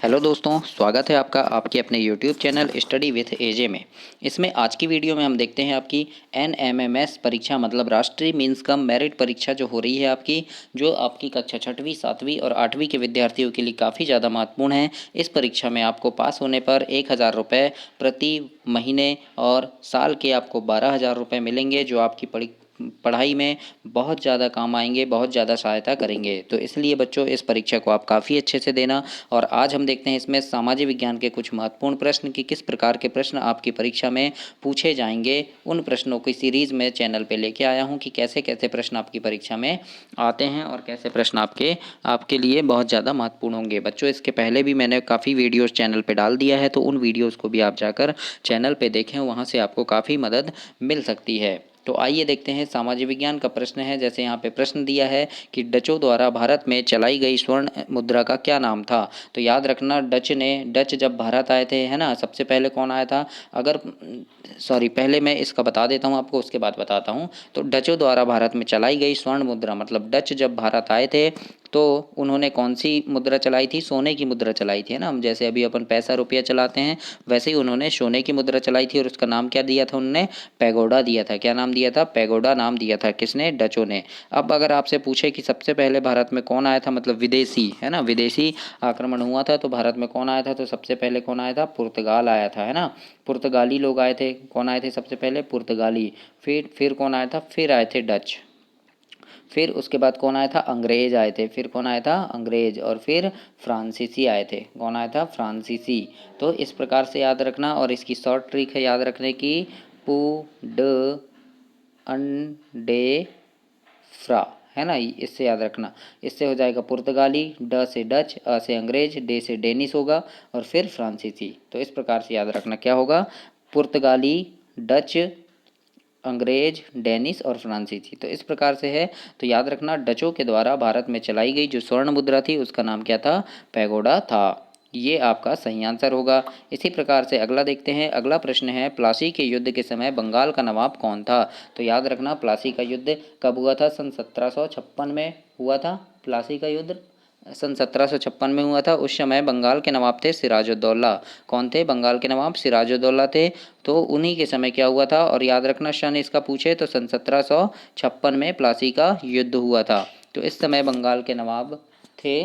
Hello दोस्तों, स्वागत है आपका आपके अपने यूट्यूब चैनल स्टडी विथ एजे में। इसमें आज की वीडियो में हम देखते हैं आपकी एनएमएमएस परीक्षा मतलब राष्ट्रीय मीन्स कम मेरिट परीक्षा जो हो रही है आपकी, जो आपकी कक्षा छठवीं सातवीं और आठवीं के विद्यार्थियों के लिए काफ़ी ज़्यादा महत्वपूर्ण है। इस परीक्षा में आपको पास होने पर 1000 रुपये प्रति महीने और साल के आपको 12,000 रुपये मिलेंगे, जो आपकी पढ़ाई में बहुत ज़्यादा काम आएंगे, बहुत ज़्यादा सहायता करेंगे। तो इसलिए बच्चों, इस परीक्षा को आप काफ़ी अच्छे से देना। और आज हम देखते हैं इसमें सामाजिक विज्ञान के कुछ महत्वपूर्ण प्रश्न कि किस प्रकार के प्रश्न आपकी परीक्षा में पूछे जाएंगे। उन प्रश्नों की सीरीज़ में चैनल पे लेके आया हूँ कि कैसे कैसे प्रश्न आपकी परीक्षा में आते हैं और कैसे प्रश्न आपके आपके लिए बहुत ज़्यादा महत्वपूर्ण होंगे। बच्चों, इसके पहले भी मैंने काफ़ी वीडियोज़ चैनल पर डाल दिया है, तो उन वीडियोज़ को भी आप जाकर चैनल पर देखें, वहाँ से आपको काफ़ी मदद मिल सकती है। तो आइए देखते हैं, सामाजिक विज्ञान का प्रश्न है। जैसे यहाँ पे प्रश्न दिया है कि डचों द्वारा भारत में चलाई गई स्वर्ण मुद्रा का क्या नाम था। तो याद रखना, डच जब भारत आए थे, है ना, सबसे पहले कौन आया था? अगर पहले मैं इसका बता देता हूँ आपको, उसके बाद बताता हूँ। तो डचों द्वारा भारत में चलाई गई स्वर्ण मुद्रा मतलब डच जब भारत आए थे तो उन्होंने कौन सी मुद्रा चलाई थी? सोने की मुद्रा चलाई थी, है ना। हम जैसे अभी अपन पैसा रुपया चलाते हैं, वैसे ही उन्होंने सोने की मुद्रा चलाई थी। और उसका नाम क्या दिया था उन्होंने? पैगोडा दिया था। क्या नाम दिया था? पैगोडा नाम दिया था। किसने? डचों ने। अब अगर आपसे पूछे कि सबसे पहले भारत में कौन आया था, मतलब विदेशी, है ना, विदेशी आक्रमण हुआ था तो भारत में कौन आया था? तो सबसे पहले कौन आया था? पुर्तगाल आया था, है ना। पुर्तगाली लोग आए थे। कौन आए थे सबसे पहले? पुर्तगाली। फिर कौन आया था? फिर आए थे डच। फिर उसके बाद कौन आया था? अंग्रेज आए थे। फिर कौन आया था? अंग्रेज। और फिर फ्रांसीसी आए थे। कौन आया था? फ्रांसीसी। तो इस प्रकार से याद रखना। और इसकी शॉर्ट ट्रिक है याद रखने की, पू ड अंडे फ्रा, है ना। इससे याद रखना। इससे हो जाएगा पुर्तगाली, ड से डच, अ से अंग्रेज, डे से डेनिस होगा और फिर फ्रांसीसी। तो इस प्रकार से याद रखना क्या होगा? पुर्तगाली, डच, अंग्रेज, डेनिस और फ्रांसीसी। तो इस प्रकार से है। तो याद रखना, डचों के द्वारा भारत में चलाई गई जो स्वर्ण मुद्रा थी उसका नाम क्या था? पैगोडा था। ये आपका सही आंसर होगा। इसी प्रकार से अगला देखते हैं। अगला प्रश्न है, प्लासी के युद्ध के समय बंगाल का नवाब कौन था? तो याद रखना, प्लासी का युद्ध कब हुआ था? सन 1756 में हुआ था। प्लासी का युद्ध सन 1756 में हुआ था। उस समय बंगाल के नवाब थे सिराजुद्दौला। कौन थे बंगाल के नवाब? सिराजुद्दौला थे। तो उन्हीं के समय क्या हुआ था? और याद रखना, सन इसका पूछे तो सन 1756 में प्लासी का युद्ध हुआ था। तो इस समय बंगाल के नवाब थे।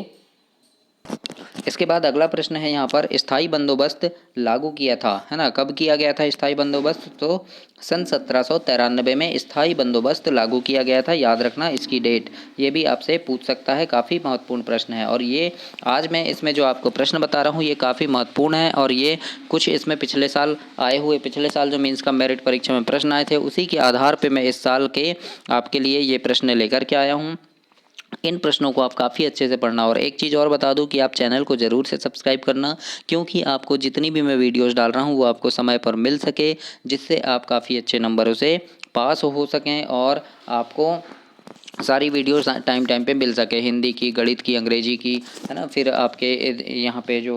इसके बाद अगला प्रश्न है यहाँ पर, स्थायी बंदोबस्त लागू किया था, है ना। कब किया गया था स्थायी बंदोबस्त? तो सन 1793 में स्थायी बंदोबस्त लागू किया गया था। याद रखना इसकी डेट। ये भी आपसे पूछ सकता है, काफ़ी महत्वपूर्ण प्रश्न है। और ये आज मैं इसमें जो आपको प्रश्न बता रहा हूँ ये काफ़ी महत्वपूर्ण है। और ये कुछ इसमें पिछले साल आए हुए, पिछले साल जो मीन्स का मेरिट परीक्षा में प्रश्न आए थे उसी के आधार पर मैं इस साल के आपके लिए ये प्रश्न लेकर के आया हूँ। इन प्रश्नों को आप काफ़ी अच्छे से पढ़ना। और एक चीज़ और बता दूं कि आप चैनल को ज़रूर से सब्सक्राइब करना, क्योंकि आपको जितनी भी मैं वीडियोस डाल रहा हूं वो आपको समय पर मिल सके, जिससे आप काफ़ी अच्छे नंबरों से पास हो सकें और आपको सारी वीडियोस टाइम पे मिल सके। हिंदी की, गणित की, अंग्रेजी की, है ना। फिर आपके यहाँ पे जो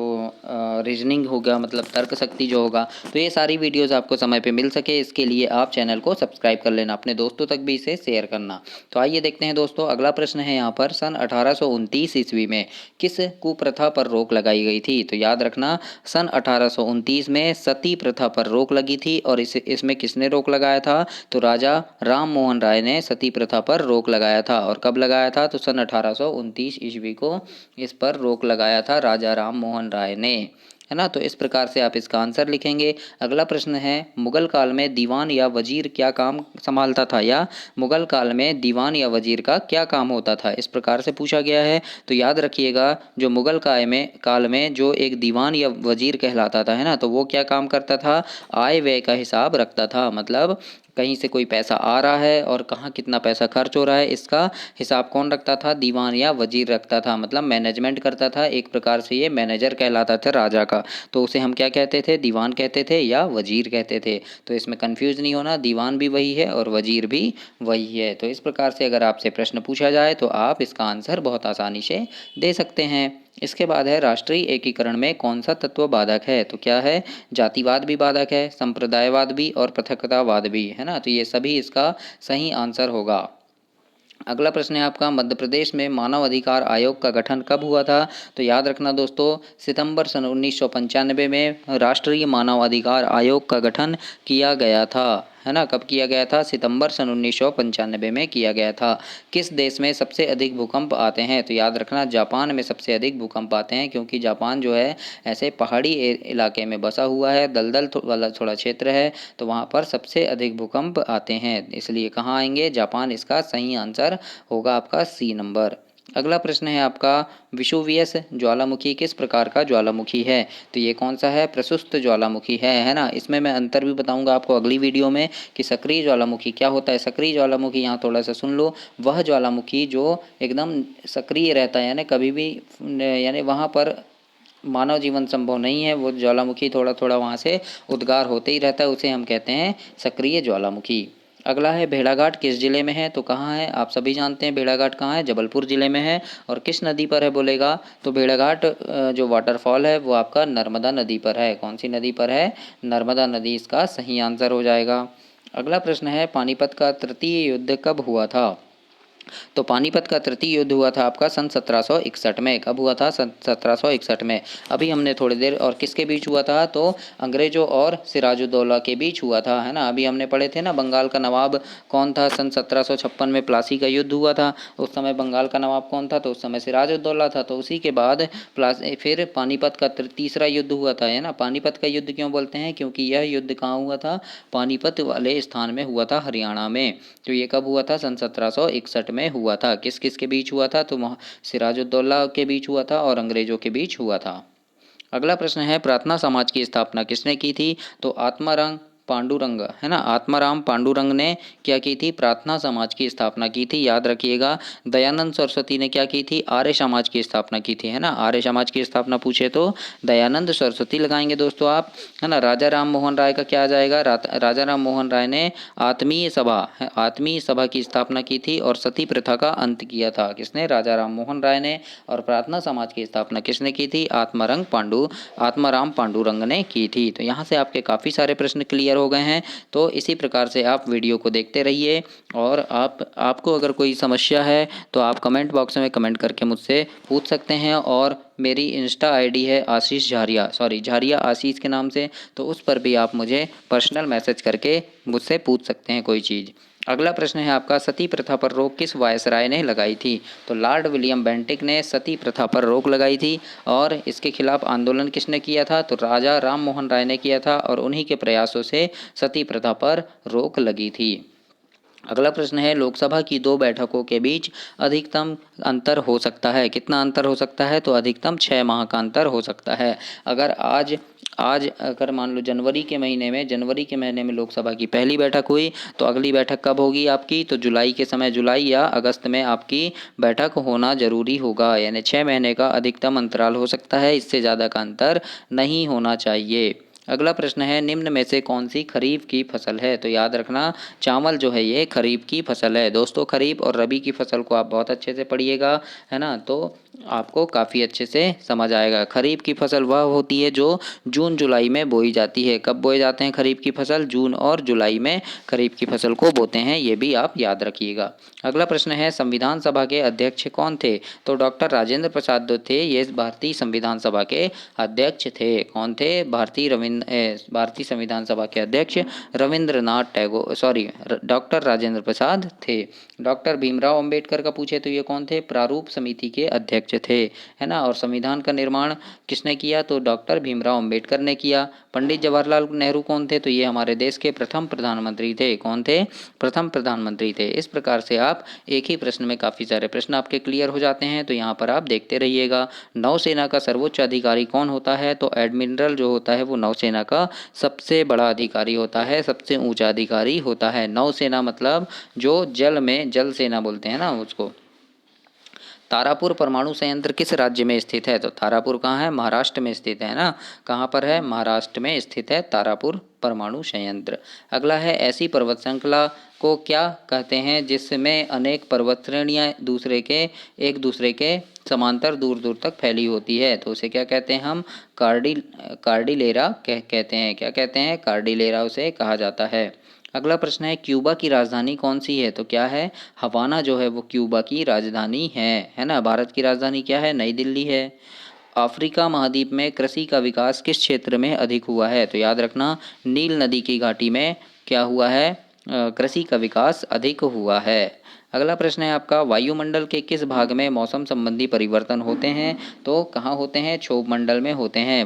रीजनिंग होगा मतलब तर्क शक्ति जो होगा, तो ये सारी वीडियोस आपको समय पे मिल सके, इसके लिए आप चैनल को सब्सक्राइब कर लेना, अपने दोस्तों तक भी इसे शेयर करना। तो आइए देखते हैं दोस्तों, अगला प्रश्न है यहाँ पर, सन 1829 ईस्वी में किस कुप्रथा पर रोक लगाई गई थी? तो याद रखना, सन 1829 में सती प्रथा पर रोक लगी थी। और इसमें किसने रोक लगाया था? तो राजा राम मोहन राय ने सती प्रथा पर रोक लगाया था। और कब लगाया था? तो सन 1829 ईस्वी को इस पर रोक लगाया था राजा राम मोहन राय ने, है ना। तो इस प्रकार से आप इसका आंसर लिखेंगे। अगला प्रश्न है, मुगल काल में दीवान या वजीर क्या काम संभालता था? या मुगल काल में दीवान या वजीर का क्या काम होता था? इस प्रकार से पूछा गया है। तो याद रखिएगा, जो मुगल काल में जो एक दीवान या वजीर कहलाता था, है ना, तो वो क्या काम करता था? आय व्यय का हिसाब रखता था। मतलब कहीं से कोई पैसा आ रहा है और कहाँ कितना पैसा खर्च हो रहा है, इसका हिसाब कौन रखता था? दीवान या वजीर रखता था। मतलब मैनेजमेंट करता था। एक प्रकार से ये मैनेजर कहलाता था राजा का। तो उसे हम क्या कहते थे? दीवान कहते थे या वजीर कहते थे। तो इसमें कंफ्यूज नहीं होना, दीवान भी वही है और वजीर भी वही है। तो इस प्रकार से अगर आपसे प्रश्न पूछा जाए तो आप इसका आंसर बहुत आसानी से दे सकते हैं। इसके बाद है, राष्ट्रीय एकीकरण में कौन सा तत्व बाधक है? तो क्या है? जातिवाद भी बाधक है, संप्रदायवाद भी और पृथकतावाद भी, है ना। तो ये सभी इसका सही आंसर होगा। अगला प्रश्न है आपका, मध्य प्रदेश में मानव अधिकार आयोग का गठन कब हुआ था? तो याद रखना दोस्तों, सितंबर सन 1995 में राष्ट्रीय मानव अधिकार आयोग का गठन किया गया था, है ना। कब किया गया था? सितंबर सन 1995 में किया गया था। किस देश में सबसे अधिक भूकंप आते हैं? तो याद रखना, जापान में सबसे अधिक भूकंप आते हैं, क्योंकि जापान जो है ऐसे पहाड़ी इलाके में बसा हुआ है, दलदल वाला थोड़ा क्षेत्र है, तो वहाँ पर सबसे अधिक भूकंप आते हैं, इसलिए कहाँ आएंगे? जापान इसका सही आंसर होगा आपका सी नंबर। अगला प्रश्न है आपका, विषुवियस ज्वालामुखी किस प्रकार का ज्वालामुखी है? तो ये कौन सा है? प्रशुष्क ज्वालामुखी है ना। इसमें मैं अंतर भी बताऊंगा आपको अगली वीडियो में कि सक्रिय ज्वालामुखी क्या होता है। सक्रिय ज्वालामुखी यहाँ थोड़ा सा सुन लो, वह ज्वालामुखी जो एकदम सक्रिय रहता है, यानी कभी भी यानी वहाँ पर मानव जीवन संभव नहीं है, वो ज्वालामुखी थोड़ा थोड़ा वहाँ से उद्गार होते ही रहता है, उसे हम कहते हैं सक्रिय ज्वालामुखी। अगला है, भेड़ाघाट किस जिले में है? तो कहाँ है? आप सभी जानते हैं भेड़ाघाट कहाँ है, जबलपुर जिले में है। और किस नदी पर है बोलेगा? तो भेड़ाघाट जो वाटरफॉल है वो आपका नर्मदा नदी पर है। कौन सी नदी पर है? नर्मदा नदी इसका सही आंसर हो जाएगा। अगला प्रश्न है, पानीपत का तृतीय युद्ध कब हुआ था? तो पानीपत का तृतीय युद्ध हुआ था आपका सन 1761 में। कब हुआ था? सन 1761 में। अभी हमने थोड़ी देर, और किसके बीच हुआ था? तो अंग्रेजों और सिराजुद्दौला के बीच हुआ था, है ना। अभी हमने पढ़े थे ना, बंगाल का नवाब कौन था? सन 1756 में प्लासी का युद्ध हुआ था, उस समय बंगाल का नवाब कौन था? तो उस समय सिराजुद्दौला था। तो उसी के बाद फिर पानीपत का तीसरा युद्ध हुआ था, है ना। पानीपत का युद्ध क्यों बोलते हैं? क्योंकि यह युद्ध कहाँ हुआ था? पानीपत वाले स्थान में हुआ था, हरियाणा में। तो ये कब हुआ था? सन 1761 में हुआ था। किस किस के बीच हुआ था? तो सिराजुद्दौला के बीच हुआ था और अंग्रेजों के बीच हुआ था। अगला प्रश्न है, प्रार्थना समाज की स्थापना किसने की थी? तो आत्माराम पांडुरंग, है ना, आत्माराम पांडुरंग ने क्या की थी? प्रार्थना समाज की स्थापना की थी। याद रखिएगा, दयानंद सरस्वती ने क्या की थी? आर्य समाज की स्थापना की थी, है ना। आर्य समाज की स्थापना पूछे तो दयानंद सरस्वती लगाएंगे दोस्तों आप, है ना। राजा राम मोहन राय का क्या आ जाएगा? राजा राम मोहन राय ने आत्मीय सभा की स्थापना की थी और सती प्रथा का अंत किया था। किसने? राजा राम मोहन राय ने। और प्रार्थना समाज की स्थापना किसने की थी? आत्माराम पांडुरंग ने की थी। तो यहाँ से आपके काफ़ी सारे प्रश्न क्लियर हो गए हैं। तो इसी प्रकार से आप वीडियो को देखते रहिए, और आपको अगर कोई समस्या है तो आप कमेंट बॉक्स में कमेंट करके मुझसे पूछ सकते हैं। और मेरी इंस्टा आईडी है आशीष झारिया आशीष के नाम से, तो उस पर भी आप मुझे पर्सनल मैसेज करके मुझसे पूछ सकते हैं कोई चीज़। अगला प्रश्न है आपका, सती प्रथा पर रोक किस वायसराय ने लगाई थी? तो लॉर्ड विलियम बेंटिक ने सती प्रथा पर रोक लगाई थी। और इसके खिलाफ आंदोलन किसने किया था? तो राजा राम मोहन राय ने किया था, और उन्हीं के प्रयासों से सती प्रथा पर रोक लगी थी। अगला प्रश्न है, लोकसभा की 2 बैठकों के बीच अधिकतम अंतर हो सकता है? कितना अंतर हो सकता है? तो अधिकतम 6 माह का अंतर हो सकता है। अगर आज आज अगर मान लो जनवरी के महीने में लोकसभा की पहली बैठक हुई, तो अगली बैठक कब होगी आपकी? तो जुलाई के समय, जुलाई या अगस्त में आपकी बैठक होना जरूरी होगा। यानी 6 महीने का अधिकतम अंतराल हो सकता है, इससे ज़्यादा का अंतर नहीं होना चाहिए। अगला प्रश्न है, निम्न में से कौन सी खरीफ की फसल है? तो याद रखना, चावल जो है ये खरीफ की फसल है दोस्तों। खरीफ और रबी की फसल को आप बहुत अच्छे से पढ़िएगा, है ना, तो आपको काफ़ी अच्छे से समझ आएगा। खरीफ की फसल वह होती है जो जून जुलाई में बोई जाती है। कब बोए जाते हैं खरीफ की फसल? जून और जुलाई में खरीफ की फसल को बोते हैं, ये भी आप याद रखिएगा। अगला प्रश्न है, संविधान सभा के अध्यक्ष कौन थे? तो डॉक्टर राजेंद्र प्रसाद जो थे, ये भारतीय संविधान सभा के अध्यक्ष थे। कौन थे? भारतीय संविधान सभा के अध्यक्ष रविंद्रनाथ टैगोर, डॉक्टर राजेंद्र प्रसाद थे। डॉक्टर भीमराव अंबेडकर का पूछे तो ये कौन थे? प्रारूप समिति के अध्यक्ष थे, है ना। और संविधान का निर्माण किसने किया? तो डॉक्टर भीमराव अंबेडकर ने किया। पंडित जवाहरलाल नेहरू कौन थे? तो ये हमारे देश के प्रथम प्रधानमंत्री थे। कौन थे? प्रथम प्रधानमंत्री थे। इस प्रकार से आप एक ही प्रश्न में काफ़ी सारे प्रश्न आपके क्लियर हो जाते हैं, तो यहाँ पर आप देखते रहिएगा। नौसेना का सर्वोच्च अधिकारी कौन होता है? तो एडमिरल जो होता है वो नौसेना का सबसे बड़ा अधिकारी होता है, सबसे ऊंचा अधिकारी होता है। नौसेना मतलब जो जल सेना बोलते हैं ना उसको। तारापुर परमाणु संयंत्र किस राज्य में स्थित है? तो तारापुर कहाँ है? महाराष्ट्र में स्थित है ना। कहाँ पर है? महाराष्ट्र में स्थित है तारापुर परमाणु संयंत्र। अगला है, ऐसी पर्वत श्रृंखला को क्या कहते हैं जिसमें अनेक पर्वत श्रेणियाँ एक दूसरे के समांतर दूर दूर तक फैली होती है? तो उसे क्या कहते हैं हम? कार्डिलेरा कहते हैं। क्या कहते हैं? कार्डिलेरा उसे कहा जाता है। अगला प्रश्न है क्यूबा की राजधानी कौन सी है? तो क्या है, हवाना जो है वो क्यूबा की राजधानी है ना। भारत की राजधानी क्या है? नई दिल्ली है। अफ्रीका महाद्वीप में कृषि का विकास किस क्षेत्र में अधिक हुआ है? तो याद रखना, नील नदी की घाटी में क्या हुआ है, कृषि का विकास अधिक हुआ है। अगला प्रश्न है आपका, वायुमंडल के किस भाग में मौसम संबंधी परिवर्तन होते हैं? तो कहाँ होते हैं? क्षोभ मंडल में होते हैं।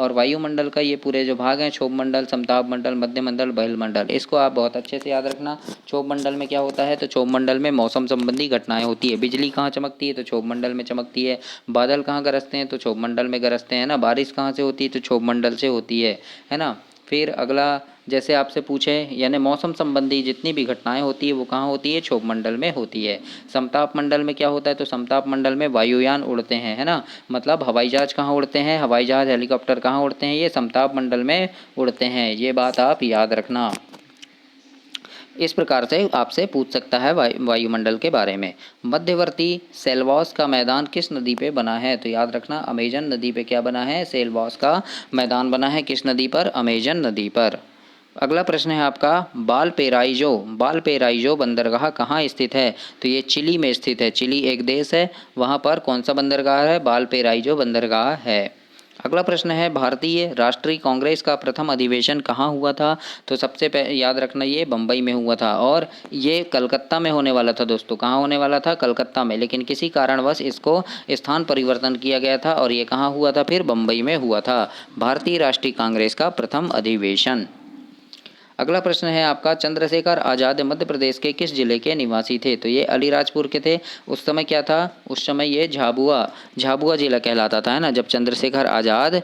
वायुमंडल का ये पूरे जो भाग हैं, क्षोभ मंडल, समताप मंडल, मध्य मंडल, बहिर्मंडल, इसको आप बहुत अच्छे से याद रखना। क्षोभ मंडल में क्या होता है? तो क्षोभ मंडल में मौसम संबंधी घटनाएं होती है। बिजली कहाँ चमकती है? तो क्षोभ मंडल में चमकती है। बादल कहाँ गरजते हैं? तो क्षोभ मंडल में गरजते हैं ना। बारिश कहाँ से होती है? तो क्षोभ मंडल से होती है ना। फिर अगला, जैसे आपसे पूछे, यानी मौसम संबंधी जितनी भी घटनाएं होती है वो कहाँ होती है? क्षोभ मंडल में होती है। समताप मंडल में क्या होता है? तो समताप मंडल में वायुयान उड़ते हैं, है ना। मतलब हवाई जहाज कहाँ उड़ते हैं? हवाई जहाज, हेलीकॉप्टर कहाँ उड़ते हैं? ये समताप मंडल में उड़ते हैं। ये बात आप याद रखना। इस प्रकार से आपसे पूछ सकता है वायुमंडल के बारे में। मध्यवर्ती सेलवास का मैदान किस नदी पे बना है? तो याद रखना, अमेजन नदी पे क्या बना है? सेलवास का मैदान बना है। किस नदी पर? अमेजन नदी पर। अगला प्रश्न है आपका, बालपेराइजो बंदरगाह कहाँ स्थित है? तो ये चिली में स्थित है। चिली एक देश है, वहाँ पर कौन सा बंदरगाह है? बालपेराइजो बंदरगाह है। अगला प्रश्न है, भारतीय राष्ट्रीय कांग्रेस का प्रथम अधिवेशन कहाँ हुआ था? तो सबसे याद रखना, ये बम्बई में हुआ था और ये कलकत्ता में होने वाला था दोस्तों। कहाँ होने वाला था? कलकत्ता में, लेकिन किसी कारणवश इसको स्थान परिवर्तन किया गया था और ये कहाँ हुआ था? फिर बम्बई में हुआ था। भारतीय राष्ट्रीय कांग्रेस का प्रथम अधिवेशन। अगला प्रश्न है आपका, चंद्रशेखर आज़ाद मध्य प्रदेश के किस जिले के निवासी थे? तो ये अलीराजपुर के थे। उस समय क्या था? उस समय ये झाबुआ झाबुआ जिला कहलाता था, है ना। जब चंद्रशेखर आज़ाद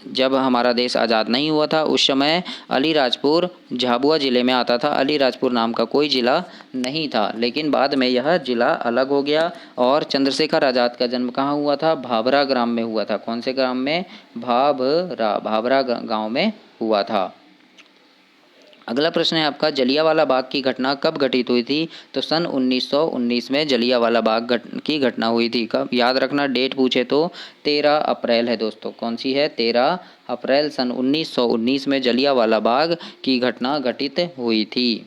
जब हमारा देश आज़ाद नहीं हुआ था उस समय अलीराजपुर झाबुआ ज़िले में आता था। अलीराजपुर नाम का कोई ज़िला नहीं था, लेकिन बाद में यह ज़िला अलग हो गया। और चंद्रशेखर आज़ाद का जन्म कहाँ हुआ था? भाभरा ग्राम में हुआ था। कौन से ग्राम में? भाभरा गाँव में हुआ था। अगला प्रश्न है आपका, जलियांवाला बाग की घटना कब घटित हुई थी? तो सन 1919 में जलियांवाला बाग की घटना हुई थी। कब? याद रखना, डेट पूछे तो 13 अप्रैल है दोस्तों। कौन सी है? 13 अप्रैल सन 1919 में जलियांवाला बाग की घटना घटित हुई थी।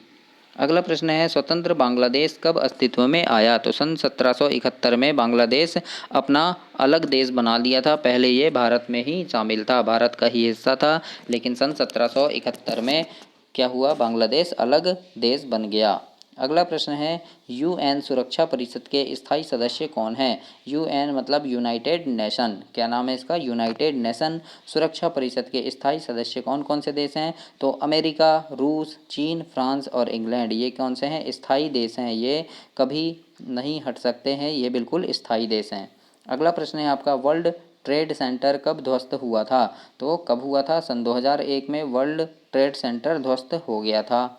अगला प्रश्न है, स्वतंत्र बांग्लादेश कब अस्तित्व में आया? तो सन 1771 में बांग्लादेश अपना अलग देश बना लिया था। पहले ये भारत में ही शामिल था, भारत का ही हिस्सा था, लेकिन सन 1771 में क्या हुआ? बांग्लादेश अलग देश बन गया। अगला प्रश्न है, यूएन सुरक्षा परिषद के स्थायी सदस्य कौन हैं? यूएन मतलब यूनाइटेड नेशन। क्या नाम है इसका? यूनाइटेड नेशन सुरक्षा परिषद के स्थायी सदस्य कौन कौन से देश हैं? तो अमेरिका, रूस, चीन, फ्रांस और इंग्लैंड, ये कौन से हैं? स्थायी देश हैं। ये कभी नहीं हट सकते हैं, ये बिल्कुल स्थायी देश हैं। अगला प्रश्न है आपका, वर्ल्ड ट्रेड सेंटर कब ध्वस्त हुआ था? तो कब हुआ था? सन 2001 में वर्ल्ड ट्रेड सेंटर ध्वस्त हो गया था।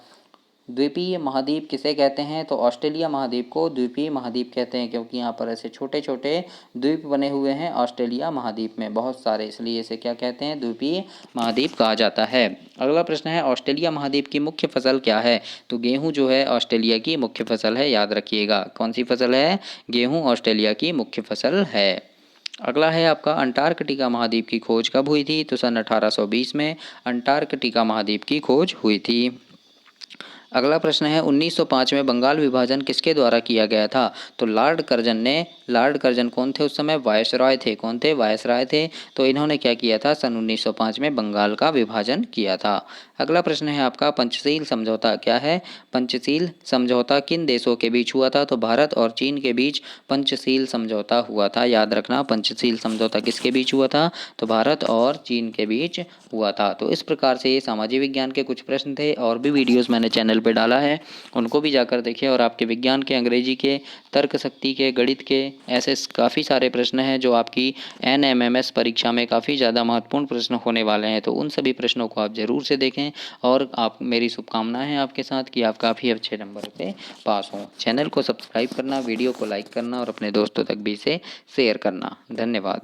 द्वीपीय महाद्वीप किसे कहते हैं? तो ऑस्ट्रेलिया महाद्वीप को द्वीपीय महाद्वीप कहते हैं, क्योंकि यहाँ पर ऐसे छोटे छोटे द्वीप बने हुए हैं ऑस्ट्रेलिया महाद्वीप में बहुत सारे, इसलिए इसे क्या कहते हैं? द्वीपीय महाद्वीप कहा जाता है। अगला प्रश्न है, ऑस्ट्रेलिया महाद्वीप की मुख्य फसल क्या है? तो गेहूँ जो है ऑस्ट्रेलिया की मुख्य फसल है, याद रखिएगा। कौन सी फसल है? गेहूँ ऑस्ट्रेलिया की मुख्य फसल है। अगला है आपका, अंटार्कटिका महाद्वीप की खोज कब हुई थी? तो सन 1820 में अंटार्कटिका महाद्वीप की खोज हुई थी। अगला प्रश्न है, 1905 में बंगाल विभाजन किसके द्वारा किया गया था? तो लॉर्ड कर्जन कौन थे उस समय? वायसरॉय थे। कौन थे? वायसरॉय थे। तो इन्होंने क्या किया था? सन 1905 में बंगाल का विभाजन किया था। अगला प्रश्न है आपका, पंचशील समझौता क्या है? पंचशील समझौता किन देशों के बीच हुआ था? तो भारत और चीन के बीच पंचशील समझौता हुआ था। याद रखना, पंचशील समझौता किसके बीच हुआ था? तो भारत और चीन के बीच हुआ था। तो इस प्रकार से ये सामाजिक विज्ञान के कुछ प्रश्न थे, और भी वीडियोस मैंने चैनल पे डाला है, उनको भी जाकर देखिए। और आपके विज्ञान के, अंग्रेजी के, तर्क शक्ति के, गणित के, ऐसे काफ़ी सारे प्रश्न हैं जो आपकी NMMS परीक्षा में काफ़ी ज़्यादा महत्वपूर्ण प्रश्न होने वाले हैं। तो उन सभी प्रश्नों को आप ज़रूर से देखें, और आप, मेरी शुभकामनाएं हैं आपके साथ कि आप काफ़ी अच्छे नंबर से पास हों। चैनल को सब्सक्राइब करना, वीडियो को लाइक करना और अपने दोस्तों तक भी इसे शेयर करना। धन्यवाद।